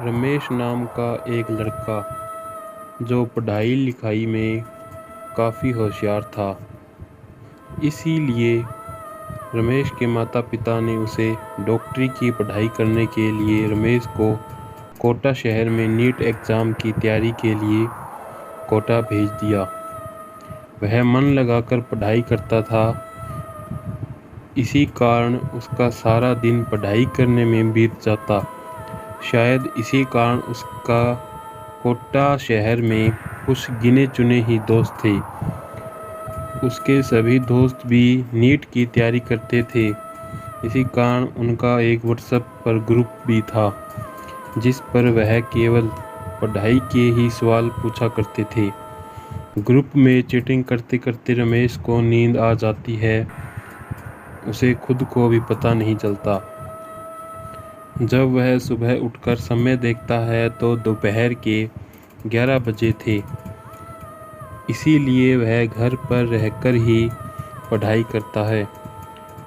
रमेश नाम का एक लड़का जो पढ़ाई लिखाई में काफ़ी होशियार था। इसीलिए रमेश के माता पिता ने उसे डॉक्टरी की पढ़ाई करने के लिए रमेश को कोटा शहर में नीट एग्ज़ाम की तैयारी के लिए कोटा भेज दिया। वह मन लगाकर पढ़ाई करता था। इसी कारण उसका सारा दिन पढ़ाई करने में बीत जाता। शायद इसी कारण उसका कोटा शहर में कुछ गिने चुने ही दोस्त थे। उसके सभी दोस्त भी नीट की तैयारी करते थे। इसी कारण उनका एक व्हाट्सएप पर ग्रुप भी था जिस पर वह केवल पढ़ाई के ही सवाल पूछा करते थे। ग्रुप में चैटिंग करते करते रमेश को नींद आ जाती है। उसे खुद को भी पता नहीं चलता। जब वह सुबह उठकर समय देखता है तो दोपहर के 11 बजे थे। इसीलिए वह घर पर रहकर ही पढ़ाई करता है।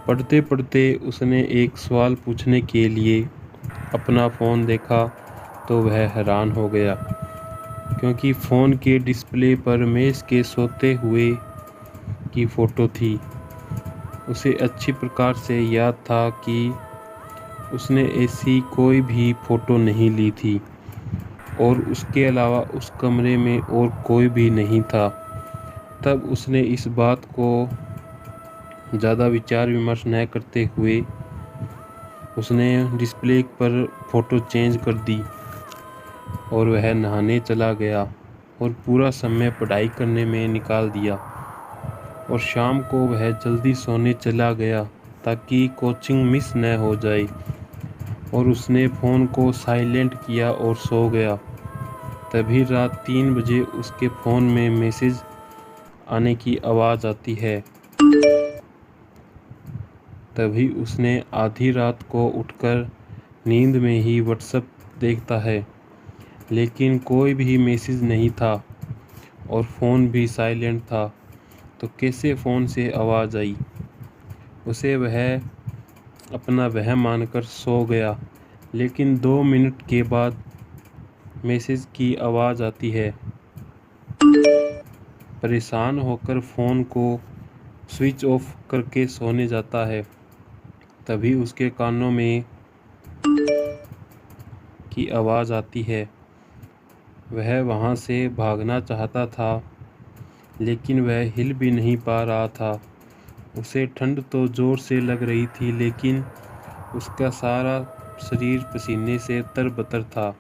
पढ़ते पढ़ते उसने एक सवाल पूछने के लिए अपना फ़ोन देखा तो वह हैरान हो गया, क्योंकि फ़ोन के डिस्प्ले पर रमेश के सोते हुए की फ़ोटो थी। उसे अच्छी प्रकार से याद था कि उसने ऐसी कोई भी फ़ोटो नहीं ली थी और उसके अलावा उस कमरे में और कोई भी नहीं था। तब उसने इस बात को ज़्यादा विचार विमर्श न करते हुए उसने डिस्प्ले पर फ़ोटो चेंज कर दी और वह नहाने चला गया और पूरा समय पढ़ाई करने में निकाल दिया। और शाम को वह जल्दी सोने चला गया ताकि कोचिंग मिस न हो जाए। और उसने फ़ोन को साइलेंट किया और सो गया। तभी रात 3 बजे उसके फ़ोन में मैसेज आने की आवाज़ आती है। तभी उसने आधी रात को उठकर नींद में ही व्हाट्सएप देखता है, लेकिन कोई भी मैसेज नहीं था और फ़ोन भी साइलेंट था। तो कैसे फ़ोन से आवाज़ आई? उसे वह अपना वहम मानकर सो गया, लेकिन 2 मिनट के बाद मैसेज की आवाज़ आती है। परेशान होकर फ़ोन को स्विच ऑफ करके सोने जाता है। तभी उसके कानों में की आवाज़ आती है। वह वहाँ से भागना चाहता था, लेकिन वह हिल भी नहीं पा रहा था। उसे ठंड तो ज़ोर से लग रही थी, लेकिन उसका सारा शरीर पसीने से तरबतर था।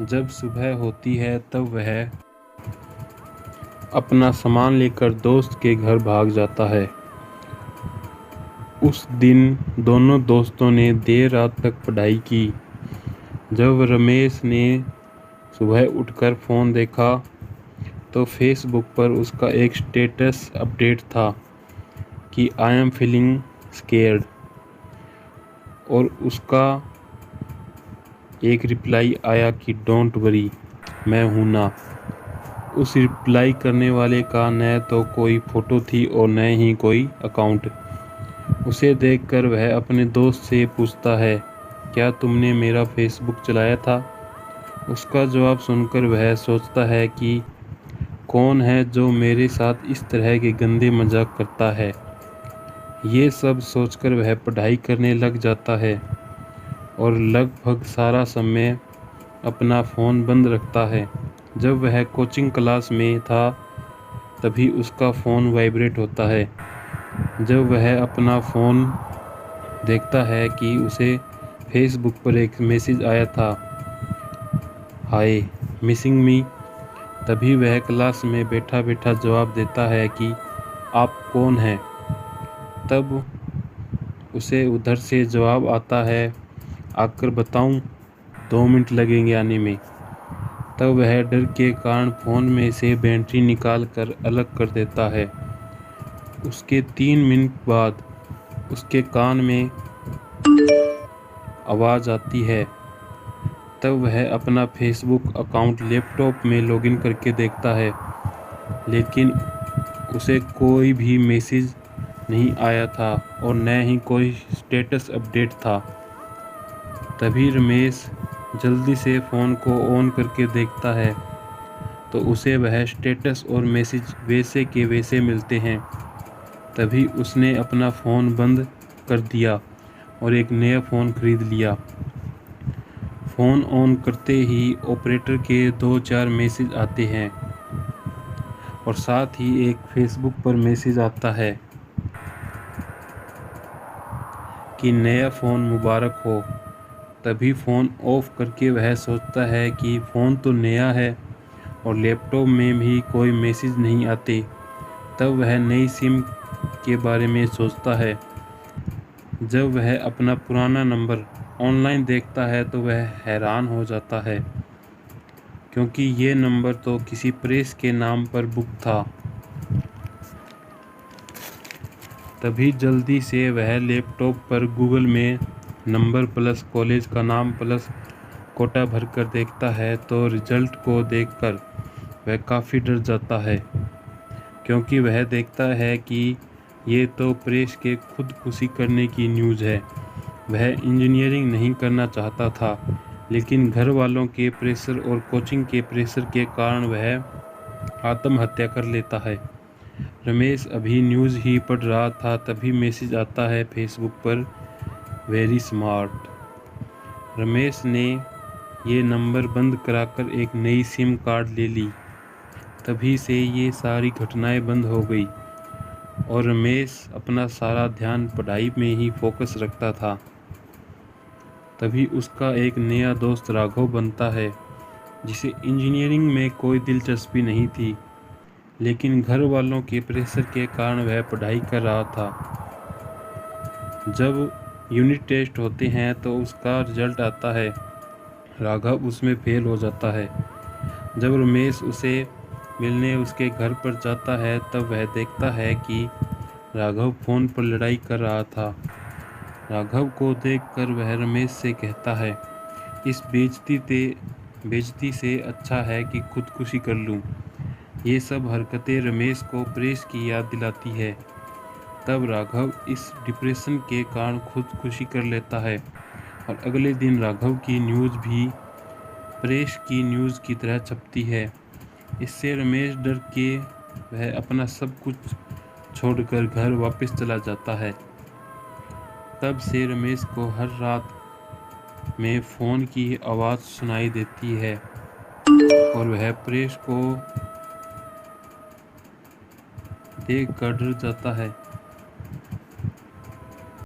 जब सुबह होती है तब वह अपना सामान लेकर दोस्त के घर भाग जाता है। उस दिन दोनों दोस्तों ने देर रात तक पढ़ाई की। जब रमेश ने सुबह उठकर फ़ोन देखा तो फेसबुक पर उसका एक स्टेटस अपडेट था कि आई एम फीलिंग स्केर्ड, और उसका एक रिप्लाई आया कि डोंट वरी, मैं हूँ ना। उस रिप्लाई करने वाले का न तो कोई फ़ोटो थी और न ही कोई अकाउंट। उसे देखकर वह अपने दोस्त से पूछता है, क्या तुमने मेरा फेसबुक चलाया था? उसका जवाब सुनकर वह सोचता है कि कौन है जो मेरे साथ इस तरह के गंदे मजाक करता है। ये सब सोचकर वह पढ़ाई करने लग जाता है और लगभग सारा समय अपना फ़ोन बंद रखता है। जब वह कोचिंग क्लास में था तभी उसका फ़ोन वाइब्रेट होता है। जब वह अपना फ़ोन देखता है कि उसे फेसबुक पर एक मैसेज आया था, हाय मिसिंग मी। तभी वह क्लास में बैठा बैठा जवाब देता है कि आप कौन हैं। तब उसे उधर से जवाब आता है, आकर बताऊं, 2 मिनट लगेंगे आने में। तब वह डर के कारण फ़ोन में से बैटरी निकाल कर अलग कर देता है। उसके 3 मिनट बाद उसके कान में आवाज़ आती है। तब वह अपना फेसबुक अकाउंट लैपटॉप में लॉगिन करके देखता है, लेकिन उसे कोई भी मैसेज नहीं आया था और न ही कोई स्टेटस अपडेट था। तभी रमेश जल्दी से फ़ोन को ऑन करके देखता है तो उसे वह स्टेटस और मैसेज वैसे के वैसे मिलते हैं। तभी उसने अपना फ़ोन बंद कर दिया और एक नया फ़ोन खरीद लिया। फ़ोन ऑन करते ही ऑपरेटर के 2-4 मैसेज आते हैं और साथ ही एक फेसबुक पर मैसेज आता है कि नया फ़ोन मुबारक हो। तभी फ़ोन ऑफ करके वह सोचता है कि फ़ोन तो नया है और लैपटॉप में भी कोई मैसेज नहीं आते। तब वह नई सिम के बारे में सोचता है। जब वह अपना पुराना नंबर ऑनलाइन देखता है तो वह हैरान हो जाता है, क्योंकि ये नंबर तो किसी प्रेस के नाम पर बुक था। तभी जल्दी से वह लैपटॉप पर गूगल में नंबर प्लस कॉलेज का नाम प्लस कोटा भरकर देखता है तो रिजल्ट को देखकर वह काफ़ी डर जाता है, क्योंकि वह देखता है कि ये तो प्रेस के खुदकुशी करने की न्यूज़ है। वह इंजीनियरिंग नहीं करना चाहता था, लेकिन घर वालों के प्रेशर और कोचिंग के प्रेशर के कारण वह आत्महत्या कर लेता है। रमेश अभी न्यूज़ ही पढ़ रहा था, तभी मैसेज आता है फेसबुक पर, वेरी स्मार्ट। रमेश ने ये नंबर बंद कराकर एक नई सिम कार्ड ले ली। तभी से ये सारी घटनाएं बंद हो गई और रमेश अपना सारा ध्यान पढ़ाई में ही फोकस रखता था। तभी उसका एक नया दोस्त राघव बनता है, जिसे इंजीनियरिंग में कोई दिलचस्पी नहीं थी, लेकिन घर वालों के प्रेशर के कारण वह पढ़ाई कर रहा था। जब यूनिट टेस्ट होते हैं तो उसका रिजल्ट आता है। राघव उसमें फेल हो जाता है। जब रमेश उसे मिलने उसके घर पर जाता है तब वह देखता है कि राघव फ़ोन पर लड़ाई कर रहा था। राघव को देखकर वह रमेश से कहता है, इस बेइज्जती से अच्छा है कि खुदकुशी कर लूं। ये सब हरकतें रमेश को प्रेस की याद दिलाती है। तब राघव इस डिप्रेशन के कारण खुदकुशी कर लेता है और अगले दिन राघव की न्यूज़ भी प्रेस की न्यूज़ की तरह छपती है। इससे रमेश डर के वह अपना सब कुछ छोड़कर घर वापस चला जाता है। तब से रमेश को हर रात में फ़ोन की आवाज़ सुनाई देती है और वह प्रेस को देख कर डर जाता है।